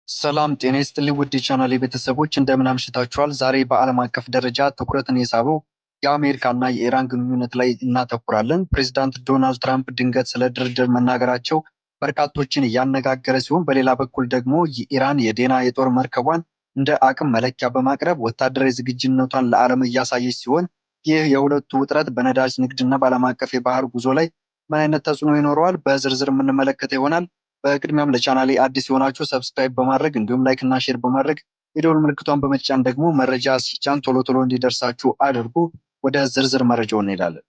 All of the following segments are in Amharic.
ሰላም ጤና ይስጥልኝ ውድ የቻናሌ ቤተሰቦች እንደምን አምሽታችኋል? ዛሬ በዓለም አቀፍ ደረጃ ትኩረትን የሳበው የአሜሪካና የኢራን ግንኙነት ላይ እናተኩራለን። ፕሬዚዳንት ዶናልድ ትራምፕ ድንገት ስለ ድርድር መናገራቸው በርካቶችን እያነጋገረ ሲሆን፣ በሌላ በኩል ደግሞ የኢራን የጦር መርከቧን እንደ አቅም መለኪያ በማቅረብ ወታደራዊ ዝግጁነቷን ለዓለም እያሳየች ሲሆን፣ ይህ የሁለቱ ውጥረት በነዳጅ ንግድና በዓለም አቀፍ የባህር ጉዞ ላይ ምን አይነት ተጽዕኖ ይኖረዋል? በዝርዝር የምንመለከተው ይሆናል። በቅድሚያም ለቻናሌ አዲስ የሆናችሁ ሰብስክራይብ በማድረግ እንዲሁም ላይክ እና ሼር በማድረግ የደወል ምልክቷን በመጫን ደግሞ መረጃ ሲጫን ቶሎ ቶሎ እንዲደርሳችሁ አድርጉ። ወደ ዝርዝር መረጃው እንሄዳለን።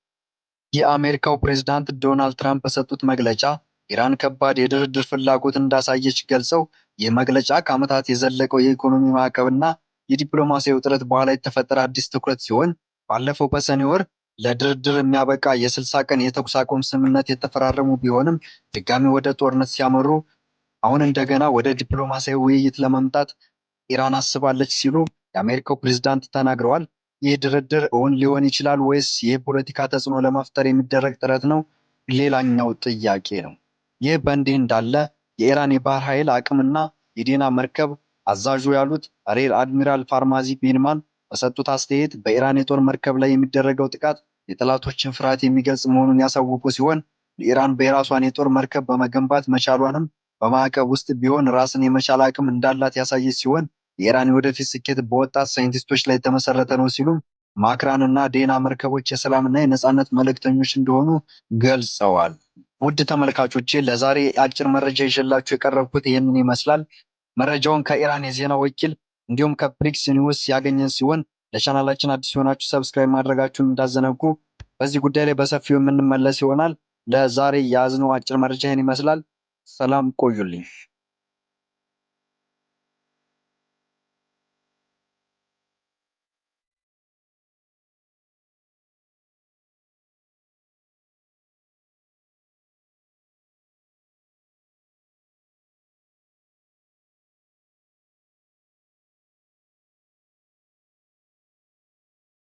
የአሜሪካው ፕሬዝዳንት ዶናልድ ትራምፕ በሰጡት መግለጫ ኢራን ከባድ የድርድር ፍላጎት እንዳሳየች ገልጸው ይህ መግለጫ ከዓመታት የዘለቀው የኢኮኖሚ ማዕቀብና የዲፕሎማሲያዊ ውጥረት በኋላ የተፈጠረ አዲስ ትኩረት ሲሆን ባለፈው በሰኔ ወር ለድርድር የሚያበቃ የ60 ቀን የተኩስ አቁም ስምምነት የተፈራረሙ ቢሆንም ድጋሚ ወደ ጦርነት ሲያመሩ አሁን እንደገና ወደ ዲፕሎማሲያዊ ውይይት ለመምጣት ኢራን አስባለች ሲሉ የአሜሪካው ፕሬዝዳንት ተናግረዋል። ይህ ድርድር እውን ሊሆን ይችላል ወይስ የፖለቲካ ተጽዕኖ ለመፍጠር የሚደረግ ጥረት ነው? ሌላኛው ጥያቄ ነው። ይህ በእንዲህ እንዳለ የኢራን የባህር ኃይል አቅምና የዴና መርከብ አዛዡ ያሉት ሬር አድሚራል ፋርማዚ ቤንማን በሰጡት አስተያየት በኢራን የጦር መርከብ ላይ የሚደረገው ጥቃት የጠላቶችን ፍርሃት የሚገልጽ መሆኑን ያሳወቁ ሲሆን ኢራን በራሷን የጦር መርከብ በመገንባት መቻሏንም በማዕቀብ ውስጥ ቢሆን ራስን የመቻል አቅም እንዳላት ያሳየች ሲሆን የኢራን የወደፊት ስኬት በወጣት ሳይንቲስቶች ላይ የተመሰረተ ነው ሲሉም ማክራን እና ዴና መርከቦች የሰላምና የነፃነት መልእክተኞች እንደሆኑ ገልጸዋል። ውድ ተመልካቾቼ ለዛሬ አጭር መረጃ ይዤላችሁ የቀረብኩት ይህንን ይመስላል። መረጃውን ከኢራን የዜና ወኪል እንዲሁም ከፕሪክስ ኒውስ ያገኘን ሲሆን ለቻናላችን አዲስ የሆናችሁ ሰብስክራይብ ማድረጋችሁን እንዳዘነጉ። በዚህ ጉዳይ ላይ በሰፊው የምንመለስ ይሆናል። ለዛሬ የያዝነው አጭር መረጃ ይህን ይመስላል። ሰላም ቆዩልኝ።